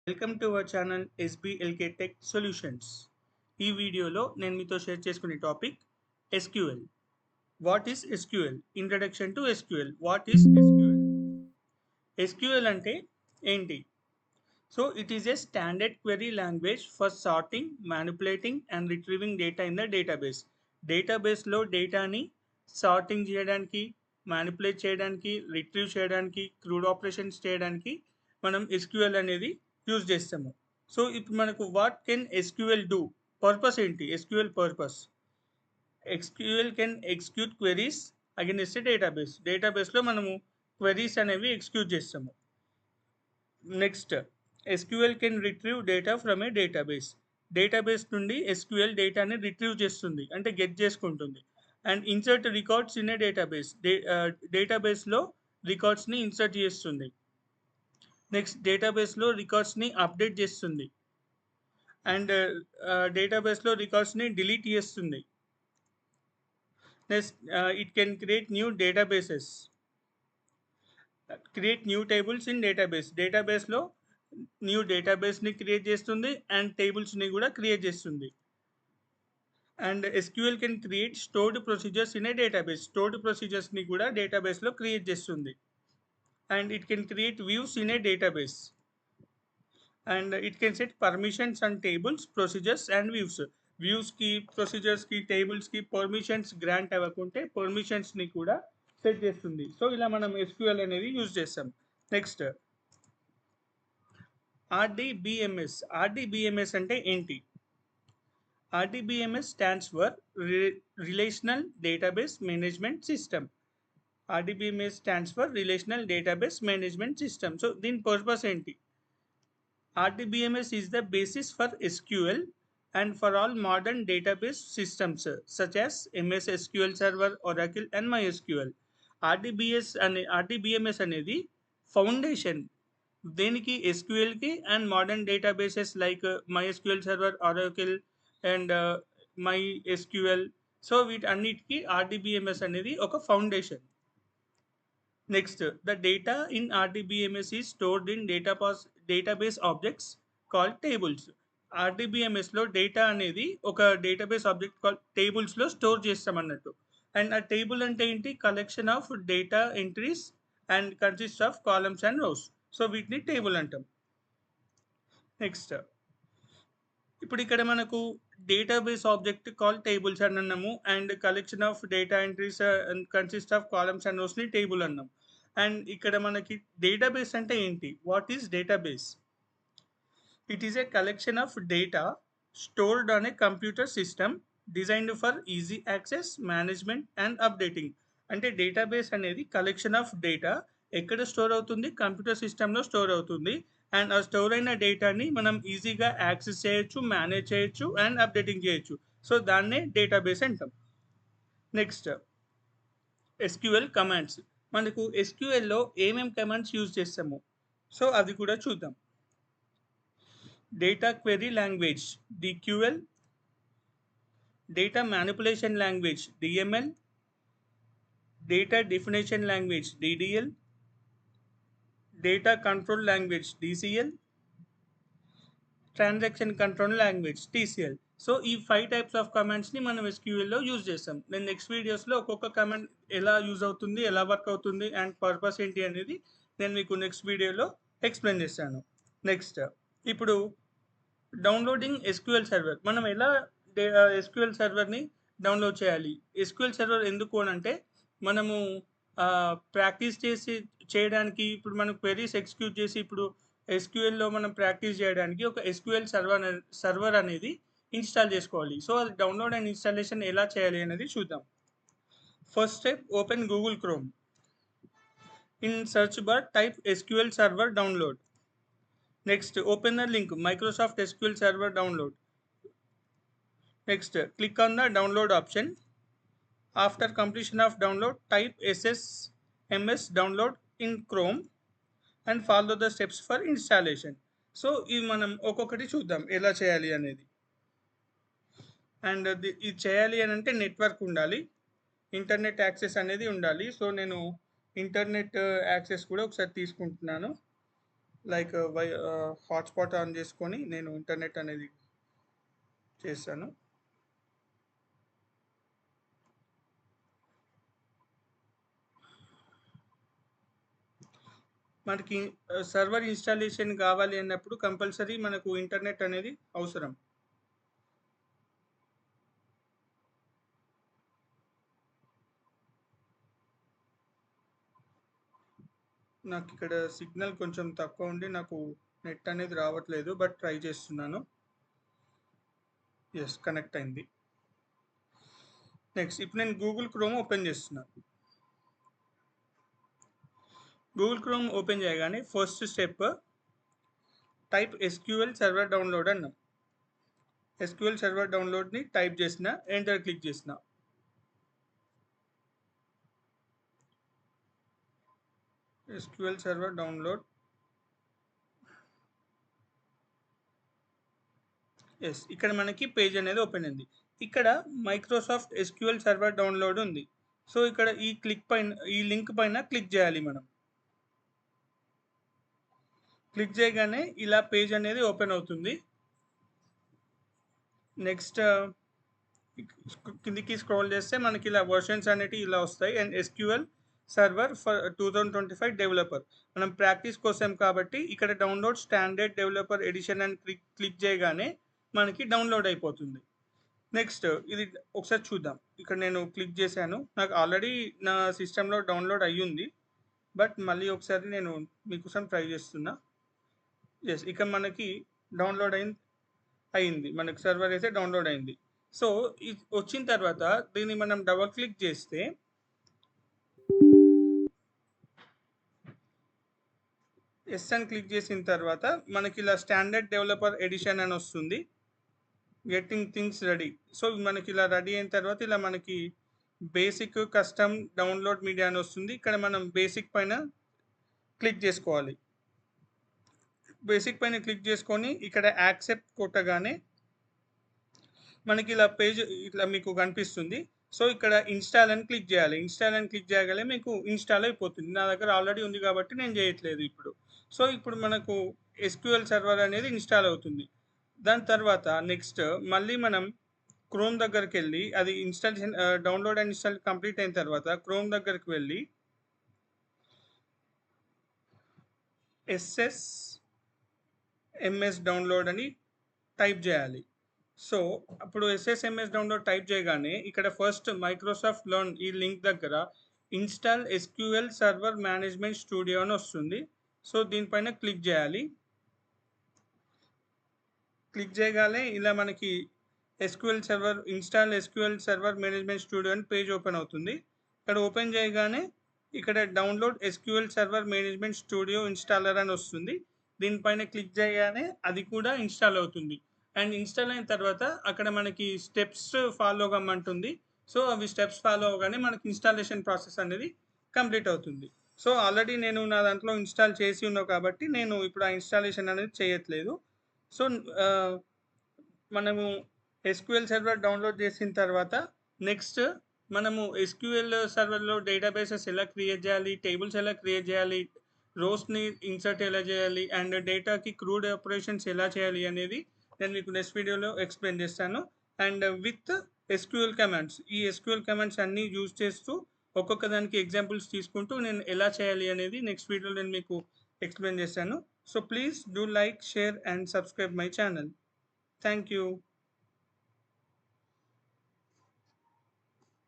Welcome to our channel SBLK tech solutions. ఈ వీడియోలో నేను మీతో షేర్ చేసుకునే topic SQL. What is SQL? Introduction to SQL. What is SQL? SQL అంటే ఏంటి? So it is a standard query language for sorting, manipulating and retrieving data in the database. డేటాబేస్లో డేటాని sorting చేయడానికి, మ్యానిపులేట్ చేయడానికి, retrieve చేయడానికి, crude operations చేయడానికి మనం SQL అనేది యూజ్ చేస్తాము. సో ఇప్పుడు మనకు what can SQL do? Purpose ఏంటి? SQL purpose SQL can execute queries against database. డేటాబేస్లో మనము క్వెరీస్ అనేవి ఎగ్జిక్యూట్ చేస్తాము. Next, SQL can retrieve data from a database. Database నుండి ఎస్క్యూఎల్ డేటాని రిట్రీవ్ చేస్తుంది, అంటే గెట్ చేసుకుంటుంది. And insert records in a database. డేటాబేస్లో రికార్డ్స్ని ఇన్సర్ట్ చేస్తుంది. నెక్స్ట్, డేటాబేస్లో రికార్డ్స్ని అప్డేట్ చేస్తుంది. అండ్ డేటాబేస్లో రికార్డ్స్ని డిలీట్ చేస్తుంది. Next, it can create new databases, create new tables in database. డేటాబేస్లో న్యూ డేటాబేస్ని క్రియేట్ చేస్తుంది అండ్ టేబుల్స్ని కూడా క్రియేట్ చేస్తుంది. And SQL can create stored procedures in a database. Stored ప్రొసీజర్స్ని కూడా డేటాబేస్లో క్రియేట్ చేస్తుంది. And it can create views in a database. And it can set permissions and tables, procedures and views. వ్యూస్కి, ప్రొసీజర్స్కి, టేబుల్స్కి పర్మిషన్స్ గ్రాంట్ అవ్వకుంటే పర్మిషన్స్ని కూడా సెట్ చేస్తుంది. సో ఇలా మనం ఎస్క్యూఎల్ అనేది యూజ్ చేస్తాం. Next, RDBMS. ఆర్డీబీఎంఎస్ అంటే ఏంటి? RDBMS stands for Relational Database Management System. RDBMS stands for Relational Database Management System. So, దీని purpose ఏంటి? RDBMS is the basis for SQL and for all modern database systems such as MS SQL Server, Oracle and MySQL. RDBMS అనేది foundation దేనికి? ఎస్క్యూఎల్కి and modern databases like MySQL Server, Oracle and MySQL. So వీటన్నిటికీ RDBMS అనేది ఒక foundation. Next, the data in RDBMS is stored in database objects called tables. RDBMSలో data అనేది ఒక database object called టేబుల్స్లో స్టోర్ చేస్తామన్నట్టు. అండ్ ఆ టేబుల్ అంటే ఏంటి? Collection of data entries and consist of columns and rows. So వీటిని table అంటాం. నెక్స్ట్, ఇప్పుడు ఇక్కడ మనకు డేటాబేస్ ఆబ్జెక్ట్ కాల్ టేబుల్స్ అని అన్నాము. And collection of data entries and consist of columns and రోస్ని టేబుల్ అన్నాం. అండ్ ఇక్కడ మనకి డేటాబేస్ అంటే ఏంటి? What is database? It is a collection of data stored on a computer system designed for easy access, management and updating. అంటే database అనేది collection of data ఎక్కడ store అవుతుంది? కంప్యూటర్ సిస్టంలో స్టోర్ అవుతుంది. అండ్ ఆ స్టోర్ అయిన డేటాని మనం ఈజీగా యాక్సెస్ చేయొచ్చు, మేనేజ్ చేయొచ్చు అండ్ అప్డేటింగ్ చేయొచ్చు. సో దాన్నే డేటాబేస్ అంటాం. Next, SQL commands. మనకు ఎస్క్యూఎల్లో ఏమేమి కమాండ్స్ యూజ్ చేస్తాము? సో అది కూడా చూద్దాం. Data query language DQL, data manipulation language DML, data definition language DDL, data control language DCL, transaction control language TCL. So ఈ 5 టైప్స్ ఆఫ్ కమాండ్స్ని మనం ఎస్క్యూఎల్లో యూజ్ చేస్తాం. నేను నెక్స్ట్ వీడియోస్లో ఒక్కొక్క కమాండ్ ఎలా యూజ్ అవుతుంది, ఎలా వర్క్ అవుతుంది అండ్ పర్పస్ ఏంటి అనేది నేను మీకు నెక్స్ట్ వీడియోలో ఎక్స్ప్లెయిన్ చేస్తాను. నెక్స్ట్, ఇప్పుడు డౌన్లోడింగ్ ఎస్క్యూఎల్ సర్వర్. మనం ఎలా ఎస్క్యూఎల్ సర్వర్ని డౌన్లోడ్ చేయాలి? ఎస్క్యూఎల్ సర్వర్ ఎందుకు అని అంటే మనము ప్రాక్టీస్ చేయడానికి, ఇప్పుడు మనం క్వెరీస్ ఎగ్జిక్యూట్ చేసి ఇప్పుడు ఎస్క్యూఎల్లో మనం ప్రాక్టీస్ చేయడానికి ఒక ఎస్క్యూఎల్ సర్వర్ అనేది ఇన్స్టాల్ చేసుకోవాలి. సో అది డౌన్లోడ్ అండ్ ఇన్స్టాలేషన్ ఎలా చేయాలి అనేది చూద్దాం. First step, open Google chrome. In search bar type SQL Server download. Next, open the link Microsoft SQL Server download. Next, click on the download option. After completion of download, type SSMS download in Chrome and follow the steps for installation. So ఇది మనం ఒక్కొక్కటి చూద్దాం ఎలా చేయాలి అనేది. And ఇది చేయాలి అని అంటే నెట్వర్క్ ఉండాలి, ఇంటర్నెట్ యాక్సెస్ అనేది ఉండాలి. సో నేను ఇంటర్నెట్ యాక్సెస్ కూడా ఒకసారి తీసుకుంటున్నాను. లైక్ హాట్స్పాట్ ఆన్ చేసుకొని నేను ఇంటర్నెట్ అనేది చేశాను. మనకి సర్వర్ ఇన్స్టాలేషన్ కావాలి అన్నప్పుడు కంపల్సరీ మనకు ఇంటర్నెట్ అనేది అవసరం. నాకు ఇక్కడ సిగ్నల్ కొంచెం తక్కువ ఉండి నాకు నెట్ అనేది రావట్లేదు, బట్ ట్రై చేస్తున్నాను. ఎస్, కనెక్ట్ అయింది. నెక్స్ట్ ఇప్పుడు నేను గూగుల్ క్రోమ్ ఓపెన్ చేస్తున్నాను. గూగుల్ క్రోమ్ ఓపెన్ చేయగానే first step type SQL server download అన్నాం. ఎస్క్యూఎల్ సర్వర్ డౌన్లోడ్ని టైప్ చేసిన, ఎంటర్ క్లిక్ చేసిన. SQL server download. ఎస్, ఇక్కడ మనకి పేజ్ అనేది ఓపెన్ అయింది. ఇక్కడ మైక్రోసాఫ్ట్ ఎస్క్యూఎల్ సర్వర్ డౌన్లోడ్ ఉంది. సో ఇక్కడ ఈ లింక్ పైన క్లిక్ చేయాలి. మనం క్లిక్ చేయగానే ఇలా పేజ్ అనేది ఓపెన్ అవుతుంది. నెక్స్ట్ కిందికి స్క్రోల్ చేస్తే మనకి ఇలా వర్షన్స్ అనేవి ఇలా వస్తాయి. And SQL server for 2025 developer. మనం ప్రాక్టీస్ కోసం కాబట్టి ఇక్కడ డౌన్లోడ్ స్టాండర్డ్ డెవలపర్ ఎడిషన్ అని క్లిక్ చేయగానే మనకి డౌన్లోడ్ అయిపోతుంది. నెక్స్ట్ ఇది ఒకసారి చూద్దాం. ఇక్కడ నేను క్లిక్ చేశాను, నాకు ఆల్రెడీ నా సిస్టంలో డౌన్లోడ్ అయ్యింది. బట్ మళ్ళీ ఒకసారి నేను మీకోసం ట్రై చేస్తున్నా. ఎస్, ఇక్కడ మనకి డౌన్లోడ్ అయింది. మనకి సర్వర్ అయితే డౌన్లోడ్ అయింది. సో ఇది వచ్చిన తర్వాత దీన్ని మనం డబల్ క్లిక్ చేస్తే ఎస్ అని క్లిక్ చేసిన తర్వాత మనకి ఇలా స్టాండర్డ్ డెవలపర్ ఎడిషన్ అని వస్తుంది. Getting things ready. సో మనకి ఇలా రెడీ అయిన తర్వాత ఇలా మనకి బేసిక్, కస్టమ్, డౌన్లోడ్ మీడియా అని వస్తుంది. ఇక్కడ మనం బేసిక్ పైన క్లిక్ చేసుకోవాలి. బేసిక్ పైన క్లిక్ చేసుకొని ఇక్కడ యాక్సెప్ట్ కొట్టగానే మనకి ఇలా పేజ్ ఇట్లా మీకు కనిపిస్తుంది. సో ఇక్కడ ఇన్స్టాల్ అని క్లిక్ చేయాలి. ఇన్స్టాల్ అని క్లిక్ చేయగలే మీకు ఇన్స్టాల్ అయిపోతుంది. నా దగ్గర ఆల్రెడీ ఉంది కాబట్టి నేను చేయట్లేదు ఇప్పుడు. సో ఇప్పుడు మనకు ఎస్క్యూఎల్ సర్వర్ అనేది ఇన్స్టాల్ అవుతుంది. దాని తర్వాత నెక్స్ట్ మళ్ళీ మనం క్రోమ్ దగ్గరికి వెళ్ళి అది installation download and install complete అయిన తర్వాత క్రోమ్ దగ్గరికి వెళ్ళి SSMS డౌన్లోడ్ అని టైప్ చేయాలి. సో అప్పుడు SSMS డౌన్లోడ్ టైప్ చేయగానే ఇక్కడ ఫస్ట్ మైక్రోసాఫ్ట్ లర్న్ ఈ లింక్ దగ్గర install SQL server management studio అని వస్తుంది. సో దీనిపైన క్లిక్ చేయాలి. క్లిక్ చేయగానే ఇలా మనకి install SQL server management studio అని పేజ్ ఓపెన్ అవుతుంది. ఇక్కడ ఓపెన్ చేయగానే ఇక్కడ download SQL server management studio installer అని వస్తుంది. దీనిపైన క్లిక్ చేయగానే అది కూడా ఇన్స్టాల్ అవుతుంది. అండ్ ఇన్స్టాల్ అయిన తర్వాత అక్కడ మనకి స్టెప్స్ ఫాలో కమ్మంటుంది. సో అవి స్టెప్స్ ఫాలో అవగానే మనకి ఇన్స్టాలేషన్ ప్రాసెస్ అనేది కంప్లీట్ అవుతుంది. సో ఆల్రెడీ నేను నా దాంట్లో ఇన్స్టాల్ చేసి ఉన్నావు కాబట్టి నేను ఇప్పుడు ఆ ఇన్స్టాలేషన్ అనేది చేయట్లేదు. సో మనము ఎస్క్యూఎల్ సర్వర్ డౌన్లోడ్ చేసిన తర్వాత నెక్స్ట్ మనము ఎస్క్యూఎల్ సర్వర్లో డేటాబేసెస్ ఎలా క్రియేట్ చేయాలి, టేబుల్స్ ఎలా క్రియేట్ చేయాలి, రోస్ని ఇన్సర్ట్ ఎలా చేయాలి, అండ్ డేటాకి క్రూడ్ ఆపరేషన్స్ ఎలా చేయాలి అనేది నేను మీకు నెక్స్ట్ వీడియోలో ఎక్స్ప్లెయిన్ చేస్తాను. అండ్ విత్ ఎస్క్యూఎల్ కమాండ్స్, ఈ ఎస్క్యూఎల్ కమాండ్స్ అన్నీ యూజ్ చేస్తూ ఒక్కొక్క దానికి ఎగ్జాంపుల్స్ తీసుకుంటూ నేను ఎలా చేయాలి అనేది నెక్స్ట్ వీడియోలో నేను మీకు ఎక్స్ప్లెయిన్ చేస్తాను. So please do like, share and subscribe my channel. Thank you.